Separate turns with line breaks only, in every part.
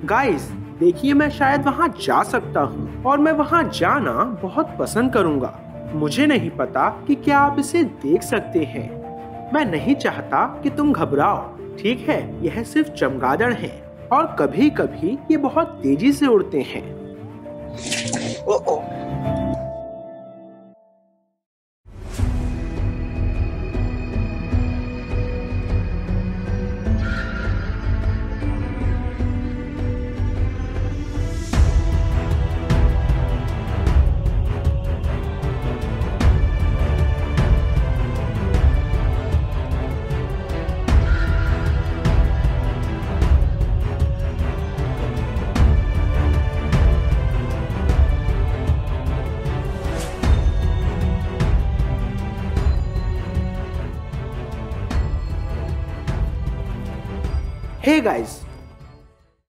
Guys, देखिए मैं शायद वहाँ जा सकता हूँ और मैं वहाँ जाना बहुत पसंद करूँगा। मुझे नहीं पता कि क्या आप इसे देख सकते हैं। मैं नहीं चाहता कि तुम घबराओ, ठीक है? यह सिर्फ चमगादड़ हैं और कभी-कभी ये बहुत तेजी से उड़ते हैं।
ओ,
हे गाइस,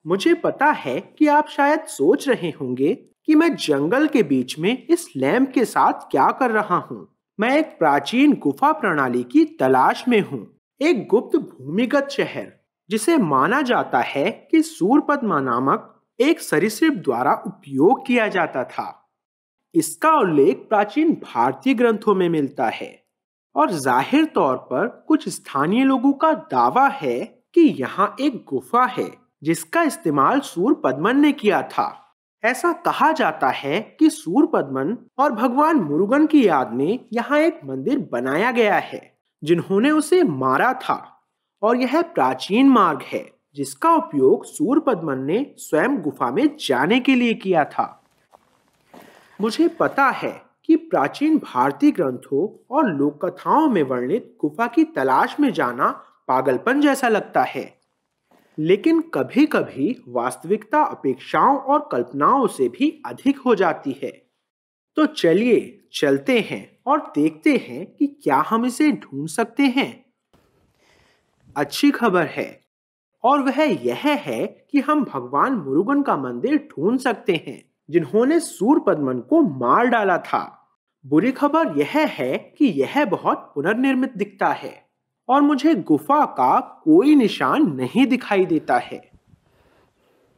मुझे पता है कि आप शायद सोच रहे होंगे कि मैं जंगल के बीच में इस लैंप के साथ क्या कर रहा हूँ। मैं एक प्राचीन गुफा प्रणाली की तलाश में हूँ, एक गुप्त भूमिगत शहर जिसे माना जाता है कि सूरपद्मा नामक एक सरीसृप द्वारा उपयोग किया जाता था। इसका उल्लेख प्राचीन भारतीय ग्रंथों में मिलता है और जाहिर तौर पर कुछ स्थानीय लोगों का दावा है कि यहाँ एक गुफा है जिसका इस्तेमाल सूरपद्मन ने किया था। ऐसा कहा जाता है कि सूरपद्मन और भगवान मुरुगन की याद में यहाँ एक मंदिर बनाया गया है जिन्होंने उसे मारा था, और यह प्राचीन मार्ग है जिसका उपयोग सूरपद्मन ने स्वयं गुफा में जाने के लिए किया था। मुझे पता है कि प्राचीन भारतीय ग्रंथों और लोक कथाओं में वर्णित गुफा की तलाश में जाना पागलपन जैसा लगता है, लेकिन कभी-कभी वास्तविकता अपेक्षाओं और कल्पनाओं से भी अधिक हो जाती है। तो चलिए चलते हैं और देखते हैं कि क्या हम इसे ढूंढ सकते हैं। अच्छी खबर है, और वह यह है कि हम भगवान मुरुगन का मंदिर ढूंढ सकते हैं जिन्होंने सूरपद्मन को मार डाला था। बुरी खबर यह है कि यह बहुत पुनर्निर्मित दिखता है और मुझे गुफा का कोई निशान नहीं दिखाई देता है,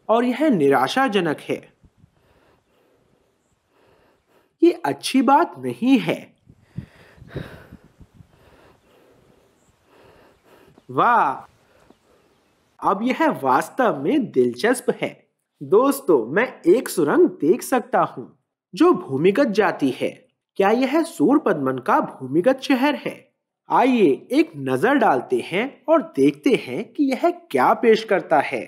और यह निराशाजनक है। ये अच्छी बात नहीं है। वाह, अब यह वास्तव में दिलचस्प है। दोस्तों, मैं एक सुरंग देख सकता हूँ जो भूमिगत जाती है। क्या यह सूरपद्मन का भूमिगत शहर है? आइए एक नजर डालते हैं और देखते हैं कि यह क्या पेश करता है।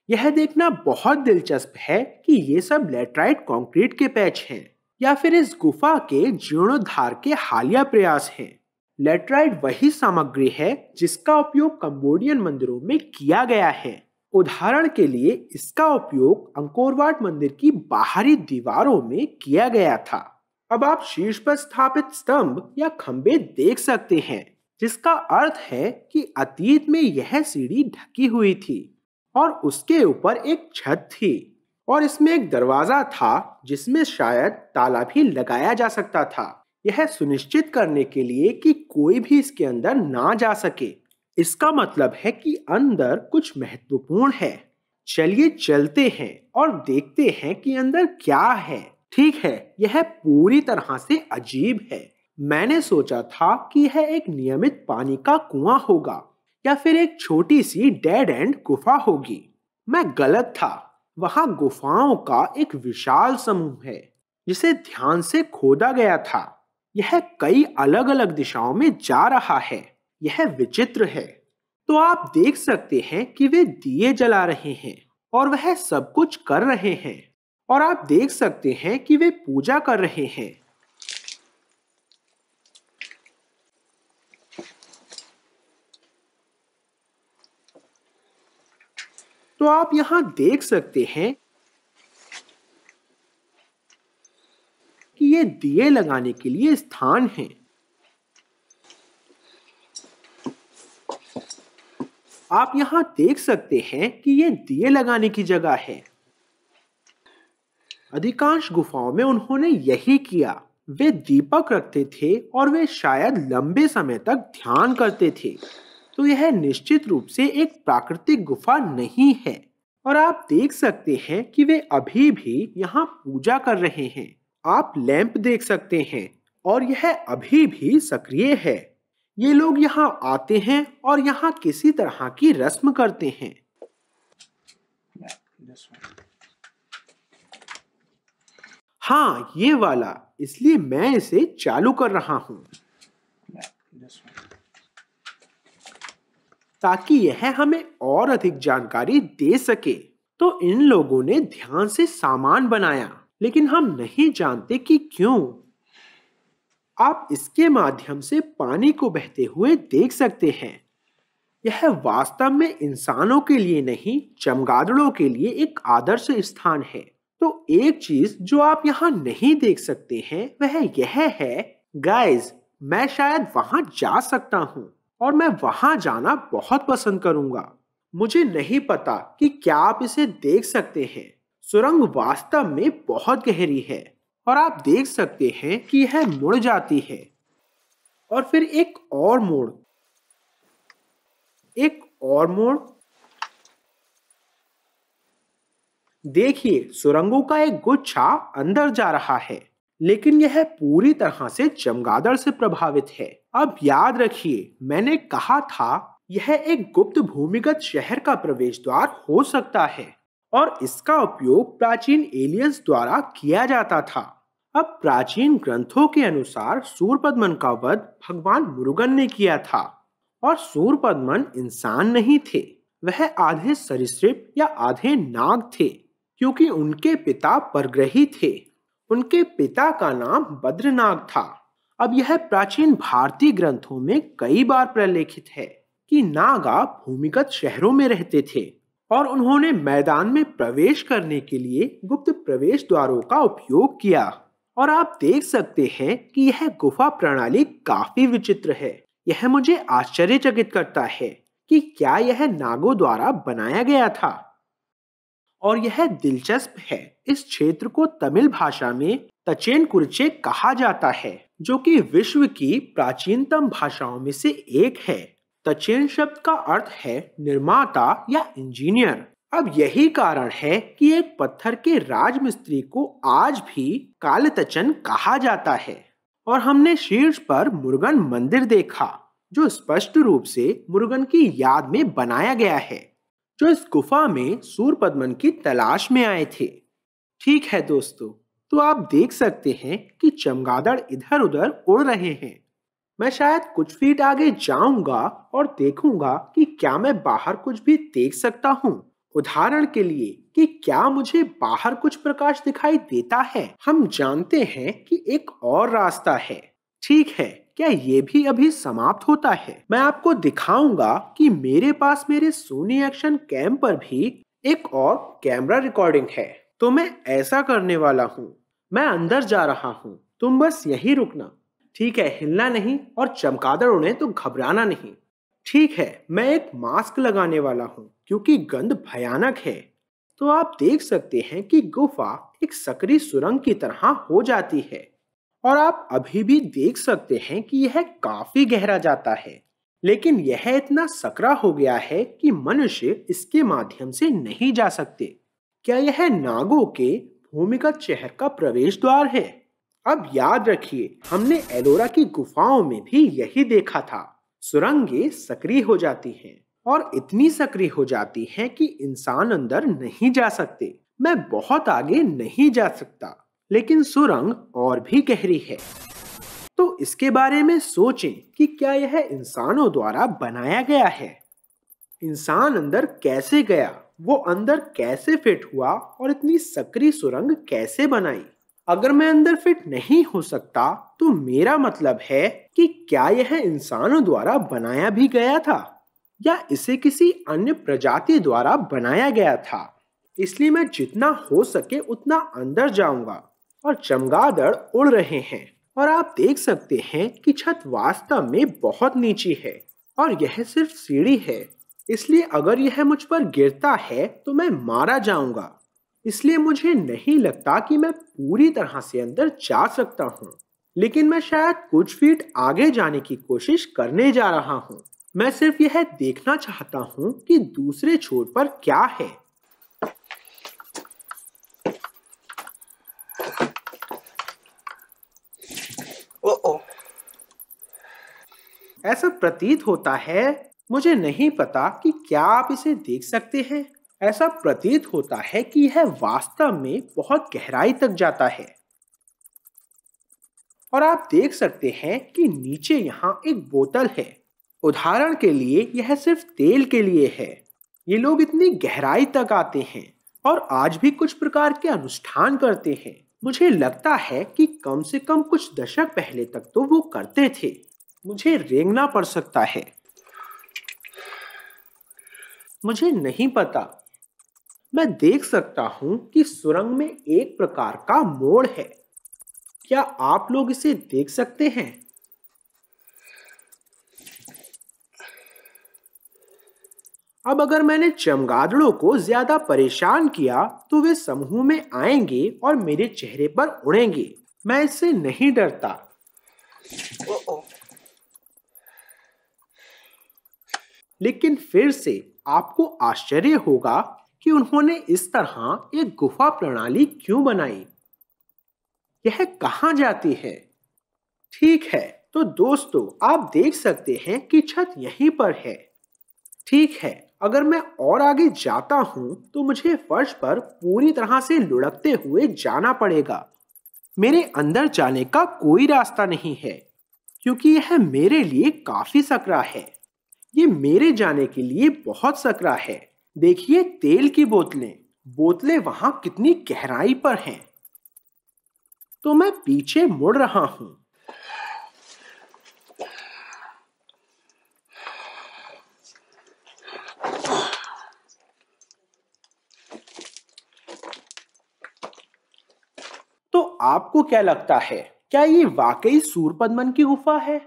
यह देखना बहुत दिलचस्प है कि ये सब लैटराइट कंक्रीट के पैच हैं या फिर इस गुफा के जीर्णोद्धार के हालिया प्रयास हैं। लैटराइट वही सामग्री है जिसका उपयोग कंबोडियन मंदिरों में किया गया है। उदाहरण के लिए इसका उपयोग अंकोर वाट मंदिर की बाहरी दीवारों में किया गया था। अब आप शीर्ष पर स्थापित स्तंभ या खंबे देख सकते हैं, जिसका अर्थ है कि अतीत में यह सीढ़ी ढकी हुई थी और उसके ऊपर एक छत थी, और इसमें एक दरवाजा था जिसमें शायद ताला भी लगाया जा सकता था, यह सुनिश्चित करने के लिए कि कोई भी इसके अंदर ना जा सके। इसका मतलब है कि अंदर कुछ महत्वपूर्ण है। चलिए चलते हैं और देखते हैं कि अंदर क्या है। ठीक है, यह पूरी तरह से अजीब है। मैंने सोचा था कि यह एक नियमित पानी का कुआं होगा या फिर एक छोटी सी डेड एंड गुफा होगी। मैं गलत था। वहां गुफाओं का एक विशाल समूह है जिसे ध्यान से खोदा गया था। यह कई अलग अलग दिशाओं में जा रहा है। यह विचित्र है। तो आप देख सकते हैं कि वे दिए जला रहे हैं और वह सब कुछ कर रहे हैं, और आप देख सकते हैं कि वे पूजा कर रहे हैं। तो आप यहां देख सकते हैं कि ये दिए लगाने के लिए स्थान है। आप यहां देख सकते हैं कि ये दिए लगाने की जगह है। अधिकांश गुफाओं में उन्होंने यही किया। वे दीपक रखते थे और वे शायद लंबे समय तक ध्यान करते थे। तो यह निश्चित रूप से एक प्राकृतिक गुफा नहीं है। और आप देख सकते हैं कि वे अभी भी यहाँ पूजा कर रहे हैं। आप लैंप देख सकते हैं और यह अभी भी सक्रिय है। ये लोग यहाँ आते हैं और यहाँ किसी तरह की रस्म करते हैं। हाँ, ये वाला, इसलिए मैं इसे चालू कर रहा हूँ ताकि यह हमें और अधिक जानकारी दे सके। तो इन लोगों ने ध्यान से सामान बनाया, लेकिन हम नहीं जानते कि क्यों। आप इसके माध्यम से पानी को बहते हुए देख सकते हैं। यह वास्तव में इंसानों के लिए नहीं, चमगादड़ों के लिए एक आदर्श स्थान है। तो एक चीज जो आप यहाँ नहीं देख सकते हैं वह यह है, गाइस, मैं शायद वहां जा सकता हूँ और मैं वहां जाना बहुत पसंद करूंगा। मुझे नहीं पता कि क्या आप इसे देख सकते हैं। सुरंग वास्तव में बहुत गहरी है और आप देख सकते हैं कि यह मुड़ जाती है और फिर एक और मोड़, एक और मोड़। देखिए, सुरंगों का एक गुच्छा अंदर जा रहा है, लेकिन यह पूरी तरह से चमगादड़ से प्रभावित है। अब याद रखिए, मैंने कहा था यह एक गुप्त भूमिगत शहर का प्रवेश द्वार हो सकता है और इसका उपयोग प्राचीन एलियंस द्वारा किया जाता था। अब प्राचीन ग्रंथों के अनुसार सूरपद्मन का वध भगवान मुरुगन ने किया था और सूरपद्मन इंसान नहीं थे, वह आधे सरीसृप या आधे नाग थे, क्योंकि उनके पिता परग्रही थे। उनके पिता का नाम बद्रनाग था। अब यह प्राचीन भारतीय ग्रंथों में कई बार प्रलेखित है कि नागा भूमिगत शहरों में रहते थे और उन्होंने मैदान में प्रवेश करने के लिए गुप्त प्रवेश द्वारों का उपयोग किया। और आप देख सकते हैं कि यह गुफा प्रणाली काफी विचित्र है। यह मुझे आश्चर्यचकित करता है कि क्या यह नागों द्वारा बनाया गया था। और यह दिलचस्प है, इस क्षेत्र को तमिल भाषा में तचेन कुर्चे कहा जाता है, जो कि विश्व की प्राचीनतम भाषाओं में से एक है। तचेन शब्द का अर्थ है निर्माता या इंजीनियर। अब यही कारण है कि एक पत्थर के राजमिस्त्री को आज भी कालतचन कहा जाता है। और हमने शीर्ष पर मुरुगन मंदिर देखा, जो स्पष्ट रूप से मुरुगन की याद में बनाया गया है, जो इस गुफा में सूरपद्मन की तलाश में आए थे। ठीक है दोस्तों, तो आप देख सकते हैं कि चमगादड़ इधर उधर उड़ रहे हैं। मैं शायद कुछ फीट आगे जाऊंगा और देखूंगा कि क्या मैं बाहर कुछ भी देख सकता हूँ। उदाहरण के लिए, कि क्या मुझे बाहर कुछ प्रकाश दिखाई देता है। हम जानते हैं कि एक और रास्ता है। ठीक है, क्या ये भी अभी समाप्त होता है? मैं आपको दिखाऊंगा कि मेरे पास मेरे सोनी एक्शन कैम पर भी एक और कैमरा रिकॉर्डिंग है। तो मैं ऐसा करने वाला हूँ। मैं अंदर जा रहा हूँ, तुम बस यहीं रुकना। ठीक है, हिलना नहीं और चमगादड़ उड़े तो घबराना नहीं। ठीक है, मैं एक मास्क लगाने वाला हूँ क्योंकि गंध भयानक है। तो आप देख सकते हैं कि गुफा एक सक्रिय सुरंग की तरह हो जाती है और आप अभी भी देख सकते हैं कि यह काफी गहरा जाता है, लेकिन यह इतना सकरा हो गया है कि मनुष्य इसके माध्यम से नहीं जा सकते। क्या यह नागों के भूमिगत शहर का प्रवेश द्वार है? अब याद रखिए, हमने एलोरा की गुफाओं में भी यही देखा था। सुरंगें सक्रिय हो जाती हैं और इतनी सक्रिय हो जाती हैं कि इंसान अंदर नहीं जा सकते। मैं बहुत आगे नहीं जा सकता, लेकिन सुरंग और भी गहरी है। तो इसके बारे में सोचें कि क्या यह इंसानों द्वारा बनाया गया है। इंसान अंदर कैसे गया, वो अंदर कैसे फिट हुआ और इतनी सक्रिय सुरंग कैसे बनाई। अगर मैं अंदर फिट नहीं हो सकता तो मेरा मतलब है कि क्या यह इंसानों द्वारा बनाया भी गया था या इसे किसी अन्य प्रजाति द्वारा बनाया गया था। इसलिए मैं जितना हो सके उतना अंदर जाऊंगा। और चमगादड़ उड़ रहे हैं और आप देख सकते हैं कि छत वास्तव में बहुत नीची है और यह सिर्फ सीढ़ी है। इसलिए अगर यह मुझ पर गिरता है तो मैं मारा जाऊंगा। इसलिए मुझे नहीं लगता कि मैं पूरी तरह से अंदर जा सकता हूँ, लेकिन मैं शायद कुछ फीट आगे जाने की कोशिश करने जा रहा हूँ। मैं सिर्फ यह देखना चाहता हूँ कि दूसरे छोर पर क्या है। ऐसा प्रतीत होता है, मुझे नहीं पता कि क्या आप इसे देख सकते हैं। ऐसा प्रतीत होता है कि यह वास्तव में बहुत गहराई तक जाता है और आप देख सकते हैं कि नीचे यहाँ एक बोतल है। उदाहरण के लिए यह सिर्फ तेल के लिए है। ये लोग इतनी गहराई तक आते हैं और आज भी कुछ प्रकार के अनुष्ठान करते हैं। मुझे लगता है कि कम से कम कुछ दशक पहले तक तो वो करते थे। मुझे रेंगना पड़ सकता है, मुझे नहीं पता। मैं देख सकता हूं कि सुरंग में एक प्रकार का मोड़ है। क्या आप लोग इसे देख सकते हैं? अब अगर मैंने चमगादड़ों को ज्यादा परेशान किया तो वे समूह में आएंगे और मेरे चेहरे पर उड़ेंगे। मैं इससे नहीं डरता। लेकिन फिर से आपको आश्चर्य होगा कि उन्होंने इस तरह एक गुफा प्रणाली क्यों बनाई। यह कहां जाती है? ठीक है, तो दोस्तों आप देख सकते हैं कि छत यहीं पर है। ठीक है, अगर मैं और आगे जाता हूं तो मुझे फर्श पर पूरी तरह से लुढ़कते हुए जाना पड़ेगा। मेरे अंदर जाने का कोई रास्ता नहीं है क्योंकि यह मेरे लिए काफी सकरा है। ये मेरे जाने के लिए बहुत सकरा है। देखिए तेल की बोतलें वहां कितनी गहराई पर हैं। तो मैं पीछे मुड़ रहा हूं। तो आपको क्या लगता है, क्या ये वाकई सूरपद्मन की गुफा है?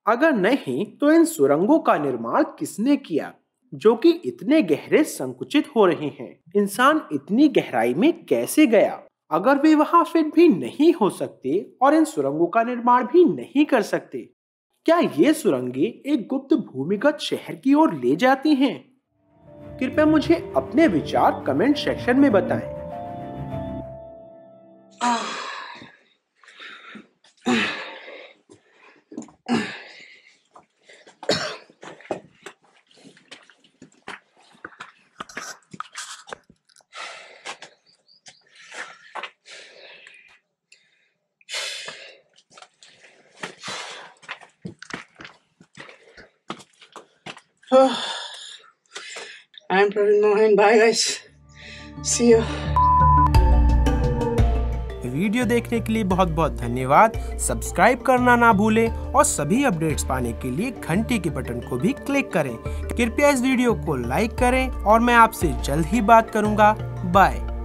अगर नहीं तो इन सुरंगों का निर्माण किसने किया जो कि इतने गहरे संकुचित हो रहे हैं? इंसान इतनी गहराई में कैसे गया? अगर वे वहां फिट भी नहीं हो सकते और इन सुरंगों का निर्माण भी नहीं कर सकते, क्या ये सुरंगें एक गुप्त भूमिगत शहर की ओर ले जाती हैं? कृपया मुझे अपने विचार कमेंट सेक्शन में बताएं।
I'm Praveen Mohan. Bye guys. See you.
Video देखने के लिए बहुत बहुत धन्यवाद। सब्सक्राइब करना ना भूलें और सभी अपडेट्स पाने के लिए घंटी के बटन को भी क्लिक करें। कृपया इस वीडियो को लाइक करें और मैं आपसे जल्द ही बात करूंगा। बाय।